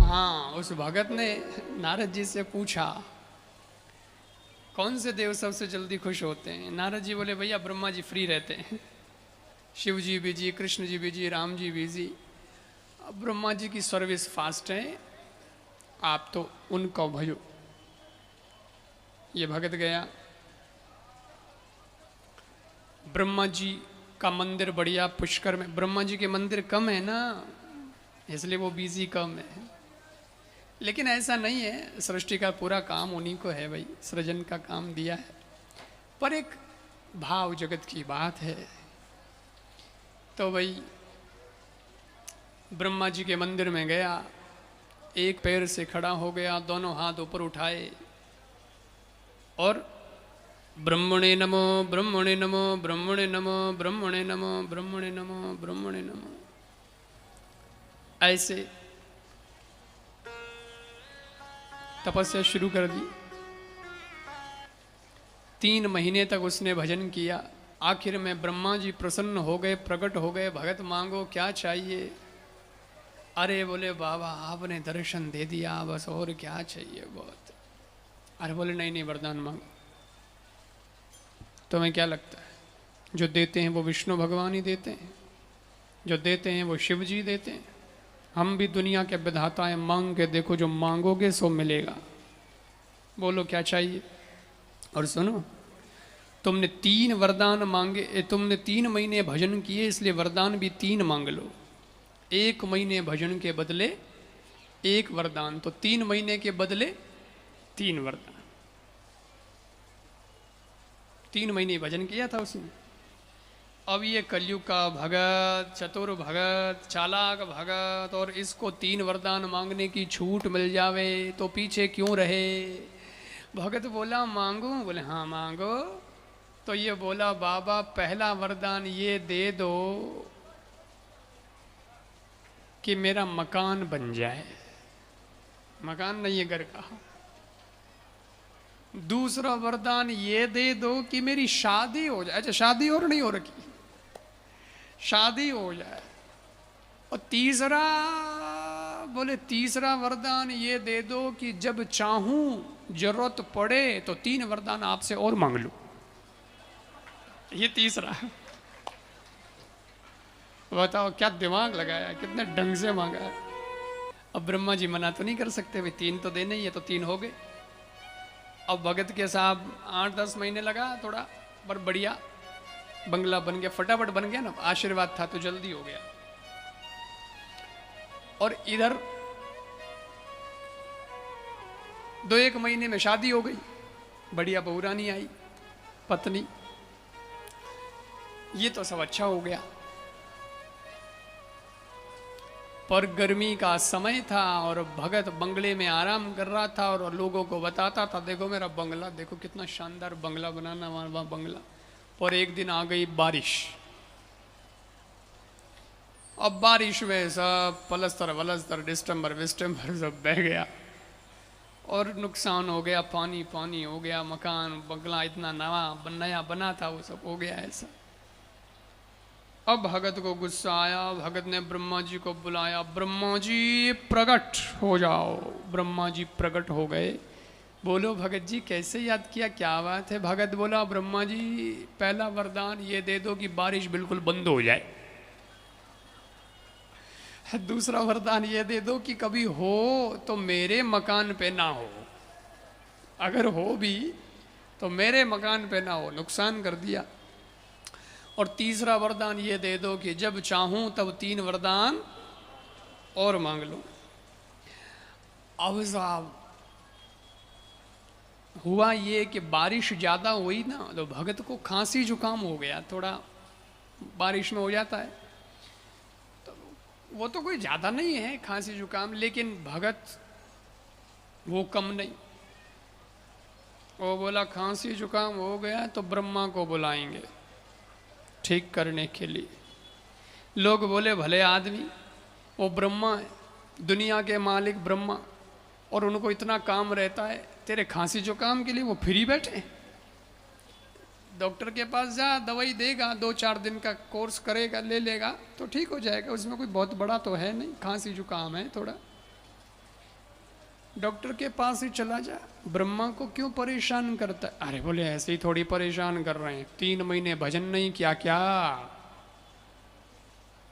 हाँ, उस भगत ने नारद जी से पूछा कौन से देव सबसे जल्दी खुश होते हैं। नारद जी बोले भैया ब्रह्मा जी फ्री रहते हैं, शिव जी busy, Krishna ji busy, Ram ji busy, अब ब्रह्मा जी की सर्विस फास्ट है, आप तो उनको भजो। ये भगत गया, ब्रह्मा जी का मंदिर बढ़िया पुष्कर में, ब्रह्मा जी के मंदिर कम है ना, इसलिए वो बिजी कम है। लेकिन ऐसा नहीं है, सृष्टि का पूरा काम उन्हीं को है भाई, सृजन का काम दिया है, पर एक भाव जगत की बात है। तो भाई ब्रह्मा जी के मंदिर में गया, एक पैर से खड़ा हो गया, दोनों हाथ ऊपर उठाए और ब्रह्मणे नमो, ब्रह्मणे नमो, ब्रह्मणे नमो, ब्रह्मणे नमो, ब्रह्मणे नमो, ब्रह्मणे नमो, ऐसे तपस्या शुरू कर दी। 3 महीने तक उसने भजन किया। आखिर में ब्रह्मा जी प्रसन्न हो गए, प्रकट हो गए, भगत मांगो क्या चाहिए। अरे बोले बाबा आपने दर्शन दे दिया, बस और क्या चाहिए बहुत। अरे बोले नहीं नहीं वरदान मांगो। तुम्हें क्या लगता है जो देते हैं वो विष्णु भगवान ही देते हैं, जो देते हैं वो शिव जी देते हैं। हम भी दुनिया के विधाता हैं, मांग के देखो, जो मांगोगे सो मिलेगा। बोलो क्या चाहिए। और सुनो, तुमने 3 वरदान मांगे, तुमने 3 महीने भजन किए, इसलिए वरदान भी 3 मांग लो। 1 महीने भजन के बदले 1 वरदान, तो 3 महीने के बदले 3 वरदान। 3 महीने भजन किया था उसने। अब ये कलयुग का भगत, चतुर भगत, चालाक भगत, और इसको 3 वरदान मांगने की छूट मिल जावे तो पीछे क्यों रहे। भगत बोला मांगू, बोले हाँ मांगो। तो ये बोला बाबा पहला वरदान ये दे दो कि मेरा मकान बन जाए। मकान नहीं है घर का। दूसरा वरदान ये दे दो कि मेरी शादी हो जाए। अच्छा शादी और नहीं हो रखी, शादी हो जाए। और तीसरा बोले तीसरा वरदान ये दे दो कि जब चाहूं जरूरत पड़े तो 3 वरदान आपसे और मांग लूं। ये तीसरा। बताओ क्या दिमाग लगाया, कितने ढंग से मांगा है। अब ब्रह्मा जी मना तो नहीं कर सकते, भाई 3 तो देने ही है, तो 3 हो गए। अब भगत के साहब 8-10 महीने लगा थोड़ा, पर बढ़िया बंगला बन गया, फटाफट बन गया ना, आशीर्वाद था तो जल्दी हो गया। और इधर 2-1 महीने में शादी हो गई, बढ़िया बहुरानी आई, पत्नी। ये तो सब अच्छा हो गया, पर गर्मी का समय था और भगत बंगले में आराम कर रहा था और लोगों को बताता था देखो मेरा बंगला, देखो कितना शानदार बंगला बनाना वहाँ बंगला। पर एक दिन आ गई बारिश। अब बारिश में सब पलस्तर वलस्तर डिस्टेम्बर विस्टेम्बर सब बह गया और नुकसान हो गया, पानी पानी हो गया, मकान बंगला इतना नया बना था वो सब हो गया ऐसा। अब भगत को गुस्सा आया, भगत ने ब्रह्मा जी को बुलाया, ब्रह्मा जी प्रकट हो जाओ। ब्रह्मा जी प्रकट हो गए। बोलो भगत जी कैसे याद किया, क्या बात है। भगत बोला ब्रह्मा जी पहला वरदान ये दे दो कि बारिश बिल्कुल बंद हो जाए। दूसरा वरदान ये दे दो कि कभी हो तो मेरे मकान पे ना हो, अगर हो भी तो मेरे मकान पे ना हो, नुकसान कर दिया। और तीसरा वरदान ये दे दो कि जब चाहूं तब 3 वरदान और मांग लो। अब साहब हुआ ये कि बारिश ज़्यादा हुई ना, तो भगत को खांसी जुकाम हो गया, थोड़ा बारिश में हो जाता है। तो वो तो कोई ज़्यादा नहीं है खांसी जुकाम, लेकिन भगत वो कम नहीं। वो बोला खांसी जुकाम हो गया तो ब्रह्मा को बुलाएंगे ठीक करने के लिए। लोग बोले भले आदमी, वो ब्रह्मा है, दुनिया के मालिक ब्रह्मा, और उनको इतना काम रहता है, तेरे खांसी जुकाम के लिए वो फ्री बैठे। डॉक्टर के पास जा, दवाई देगा, 2-4 दिन का कोर्स करेगा, ले लेगा तो ठीक हो जाएगा, उसमें कोई बहुत बड़ा तो है नहीं, खांसी जुकाम है थोड़ा। डॉक्टर के पास ही चला जा। ब्रह्मा को क्यों परेशान करता है? अरे बोले ऐसे ही थोड़ी परेशान कर रहे हैं, 3 महीने भजन नहीं किया क्या?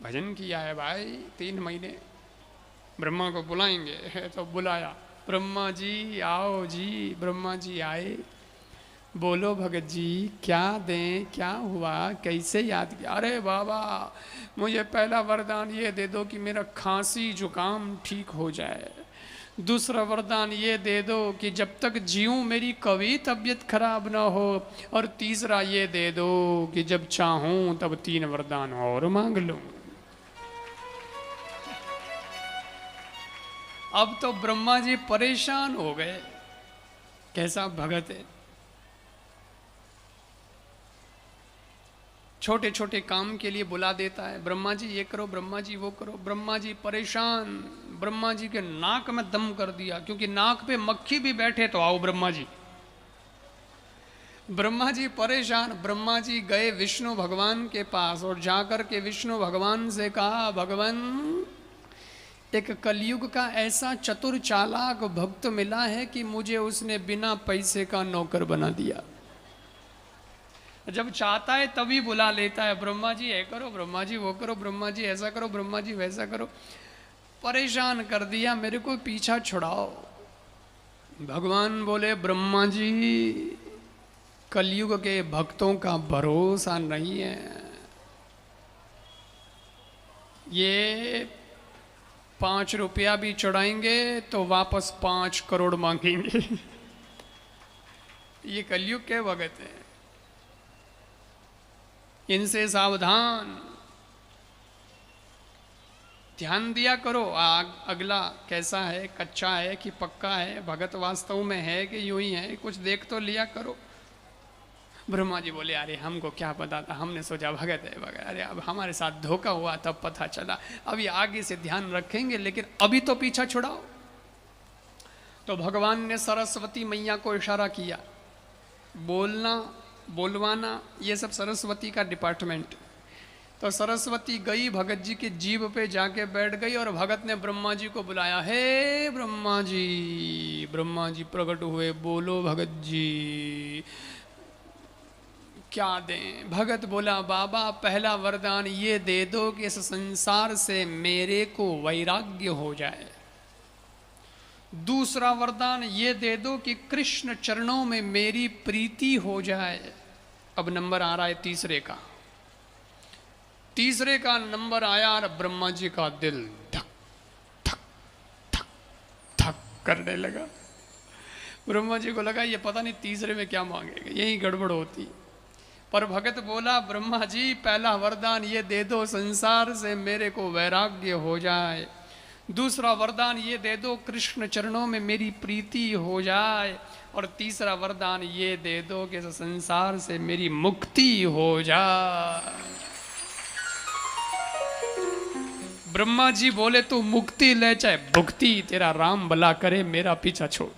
भजन किया है भाई 3 महीने। ब्रह्मा को बुलाएंगे तो बुलाया, ब्रह्मा जी आओ जी। ब्रह्मा जी आए, बोलो भगत जी क्या दें, क्या हुआ, कैसे याद किया? अरे बाबा मुझे पहला वरदान ये दे दो कि मेरा खांसी जुकाम ठीक हो जाए। दूसरा वरदान ये दे दो कि जब तक जीऊं मेरी कभी तबीयत खराब ना हो। और तीसरा ये दे दो कि जब चाहूं तब 3 वरदान और मांग लूं। अब तो ब्रह्मा जी परेशान हो गए, कैसा भगत है, छोटे छोटे काम के लिए बुला देता है। ब्रह्मा जी ये करो, ब्रह्मा जी वो करो। ब्रह्मा जी परेशान, ब्रह्मा जी के नाक में दम कर दिया, क्योंकि नाक पे मक्खी भी बैठे तो आओ ब्रह्मा जी। ब्रह्मा जी परेशान। ब्रह्मा जी गए विष्णु भगवान के पास और जाकर के विष्णु भगवान से कहा, भगवान एक कलयुग का ऐसा चतुर चालाक भक्त मिला है कि मुझे उसने बिना पैसे का नौकर बना दिया। जब चाहता है तभी बुला लेता है, ब्रह्मा जी ये करो, ब्रह्मा जी वो करो, ब्रह्मा जी ऐसा करो, ब्रह्मा जी वैसा करो। परेशान कर दिया, मेरे को पीछा छुड़ाओ। भगवान बोले, ब्रह्मा जी कलयुग के भक्तों का भरोसा नहीं है, ये 5 रुपया भी चढ़ाएंगे तो वापस 5 करोड़ मांगेंगे। ये कलयुग के भगत हैं, इनसे सावधान, ध्यान दिया करो। अगला कैसा है, कच्चा है कि पक्का है, भगत वास्तव में है कि यूं ही है, कुछ देख तो लिया करो। ब्रह्मा जी बोले, अरे हमको क्या पता था, हमने सोचा भगत है भगत, अरे अब हमारे साथ धोखा हुआ तब पता चला, अभी आगे से ध्यान रखेंगे, लेकिन अभी तो पीछा छुड़ाओ। तो भगवान ने सरस्वती मैया को इशारा किया, बोलना बोलवाना ये सब सरस्वती का डिपार्टमेंट। तो सरस्वती गई, भगत जी की जीभ पे जाके बैठ गई और भगत ने ब्रह्मा जी को बुलाया, हे ब्रह्मा जी। ब्रह्मा जी प्रकट हुए, बोलो भगत जी क्या दें? भगत बोला, बाबा पहला वरदान ये दे दो कि इस संसार से मेरे को वैराग्य हो जाए। दूसरा वरदान ये दे दो कि कृष्ण चरणों में मेरी प्रीति हो जाए। अब नंबर आ रहा है तीसरे का नंबर आया और ब्रह्मा जी का दिल धक धक धक धक करने लगा। ब्रह्मा जी को लगा ये पता नहीं तीसरे में क्या मांगेगा, यही गड़बड़ होती। पर भगत बोला, ब्रह्मा जी पहला वरदान ये दे दो संसार से मेरे को वैराग्य हो जाए। दूसरा वरदान ये दे दो कृष्ण चरणों में मेरी प्रीति हो जाए। और तीसरा वरदान ये दे दो कि संसार से मेरी मुक्ति हो जाए। ब्रह्मा जी बोले, तू मुक्ति ले चाहे भुक्ति, तेरा राम भला करे, मेरा पीछा छोड़।